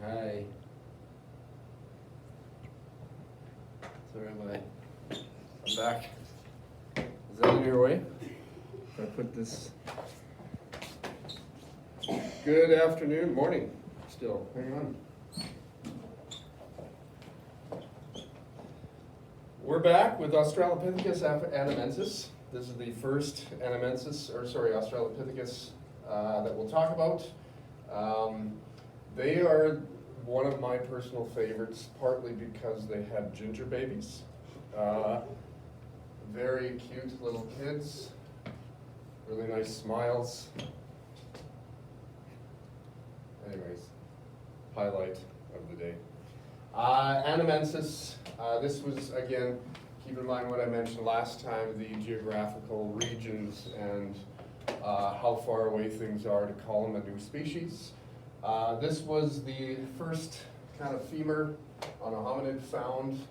Hi. Sorry, I'm back. Is that in your way? If I put this. Good afternoon, morning. Still, hang on. We're back with Australopithecus anamensis. This is the first Australopithecus that we'll talk about. They are one of my personal favorites, partly because they had ginger babies. Very cute little kids, really nice smiles. Anyways, highlight of the day. Anamensis, this was, again, keep in mind what I mentioned last time, the geographical regions and how far away things are to call them a new species. This was the first kind of femur on a hominid found,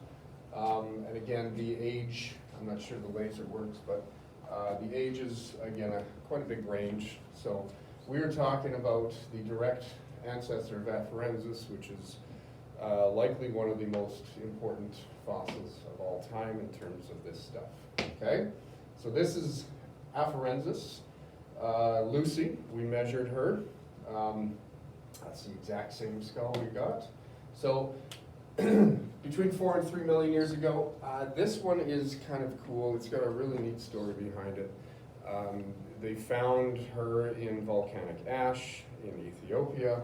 and again, the age, I'm not sure the laser works, but the age is, again, quite a big range. So we're talking about the direct ancestor of Afarensis, which is likely one of the most important fossils of all time in terms of this stuff. Okay, so this is Afarensis. Lucy, we measured her. That's the exact same skull we got. So between 4 and 3 million years ago, this one is kind of cool. It's got a really neat story behind it. They found her in volcanic ash in Ethiopia,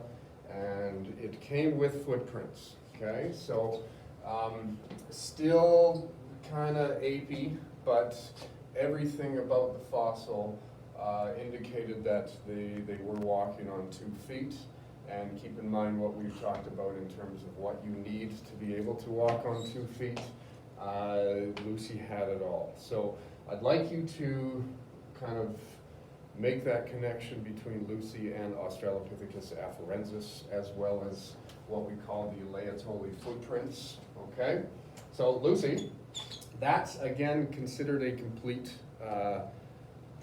and it came with footprints. Okay, so still kind of apey, but everything about the fossil indicated that they were walking on 2 feet. And keep in mind what we've talked about in terms of what you need to be able to walk on 2 feet. Lucy had it all. So I'd like you to kind of make that connection between Lucy and Australopithecus afarensis, as well as what we call the Laetoli footprints. Okay? So Lucy, that's again considered a complete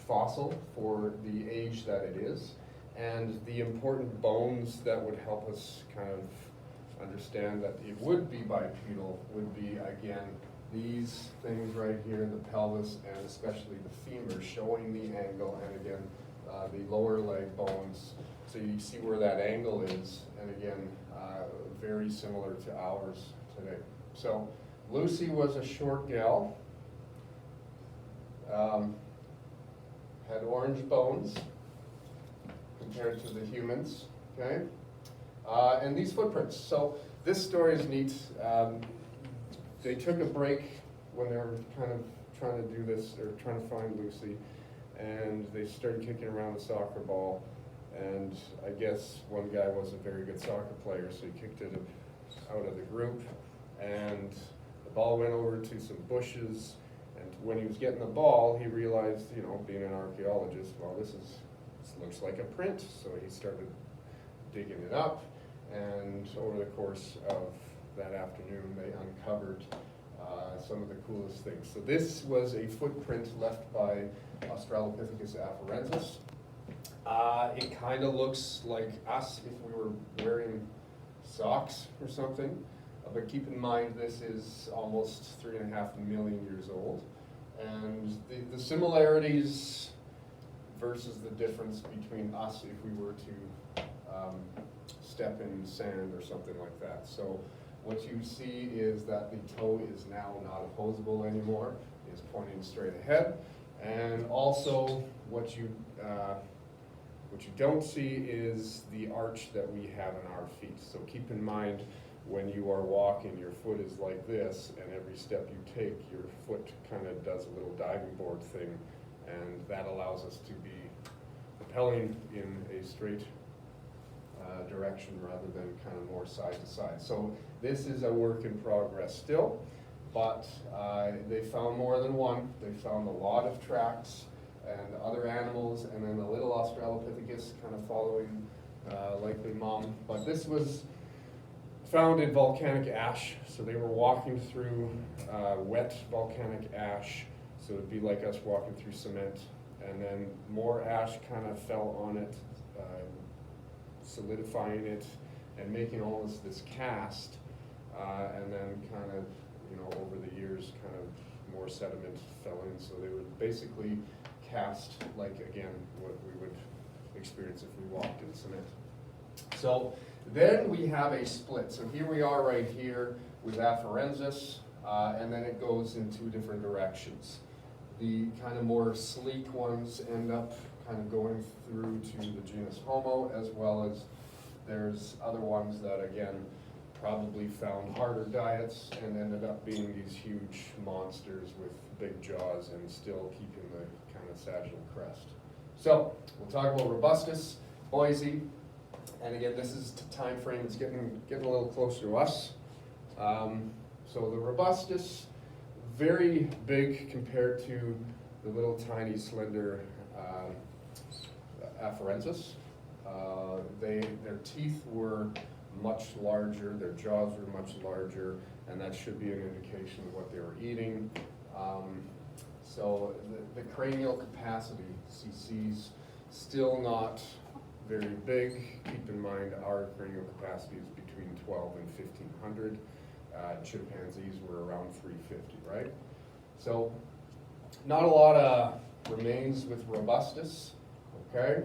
fossil for the age that it is. And the important bones that would help us kind of understand that it would be bipedal would be, again, these things right here, the pelvis and especially the femur, showing the angle, and again, the lower leg bones. So you see where that angle is, and again, very similar to ours today. So Lucy was a short gal, had orange bones compared to the humans, okay? And these footprints. So this story is neat. They took a break when they were kind of trying to do this, or trying to find Lucy, and they started kicking around the soccer ball. And I guess one guy wasn't a very good soccer player, so he kicked it out of the group, and the ball went over to some bushes. And when he was getting the ball, he realized, you know, being an archaeologist, well, this looks like a print. So he started digging it up, and over the course of that afternoon, they uncovered some of the coolest things. So this was a footprint left by Australopithecus afarensis. It kind of looks like us if we were wearing socks or something, but keep in mind this is almost 3.5 million years old, and the similarities versus the difference between us if we were to step in sand or something like that. So what you see is that the toe is now not opposable anymore, is pointing straight ahead, and also what you don't see is the arch that we have in our feet. So keep in mind, when you are walking, your foot is like this, and every step you take, your foot kind of does a little diving board thing, and that allows us to be propelling in a straight direction rather than kind of more side to side. So this is a work in progress still, but they found more than one. They found a lot of tracks and other animals, and then a little Australopithecus kind of following likely mom. But this was found in volcanic ash, so they were walking through wet volcanic ash, so it'd be like us walking through cement, and then more ash kind of fell on it, solidifying it, and making all this cast, and then kind of, over the years, kind of more sediment fell in, so they were basically cast like, again, what we would experience if we walked in cement. So then we have a split. So here we are right here with Afarensis, and then it goes in two different directions. The kind of more sleek ones end up kind of going through to the genus Homo, as well as there's other ones that, again, probably found harder diets and ended up being these huge monsters with big jaws and still keeping the kind of sagittal crest. So we'll talk about Robustus, Boise, and again, this is the time frame. It's getting a little closer to us. So the Robustus, very big compared to the little tiny slender Afarensis. Their teeth were much larger, their jaws were much larger, and that should be an indication of what they were eating. So the cranial capacity, CC's, still not very big. Keep in mind our cranial capacity is between 12 and 1500. Chimpanzees were around 350, right? So not a lot of remains with Robustus, okay?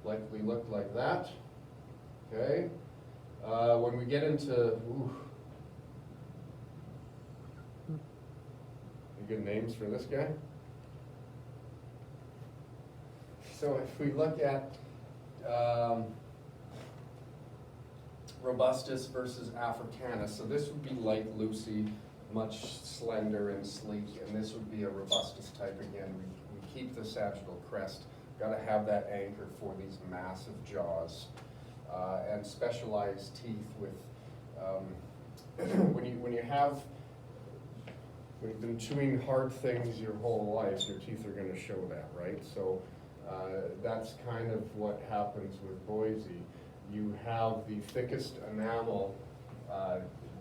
Likely looked like that, okay? When we get into, you good names for this guy? So if we look at Robustus versus Africanus, so this would be like Lucy, much slender and sleek, and this would be a Robustus type again. We keep the sagittal crest, got to have that anchor for these massive jaws, and specialized teeth with, when you've been chewing hard things your whole life, your teeth are going to show that, right? So that's kind of what happens with Boise. You have the thickest enamel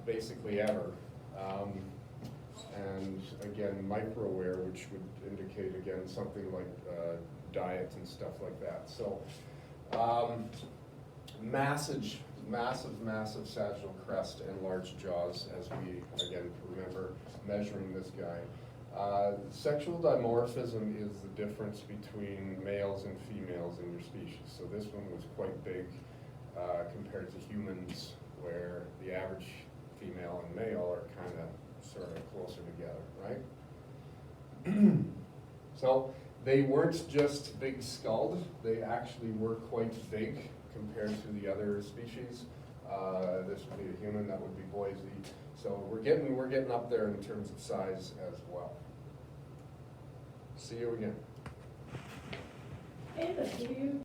basically ever. And again, microwear, which would indicate, again, something like diet and stuff like that. So massive sagittal crest and large jaws, as we, again, remember measuring this guy. Sexual dimorphism is the difference between males and females in your species. So this one was quite big compared to humans, where the average female and male are kind of sort of closer together, right? So they weren't just big skulled, they actually were quite big compared to the other species. This would be a human, that would be Boise. So we're getting up there in terms of size as well. See you again. Hey,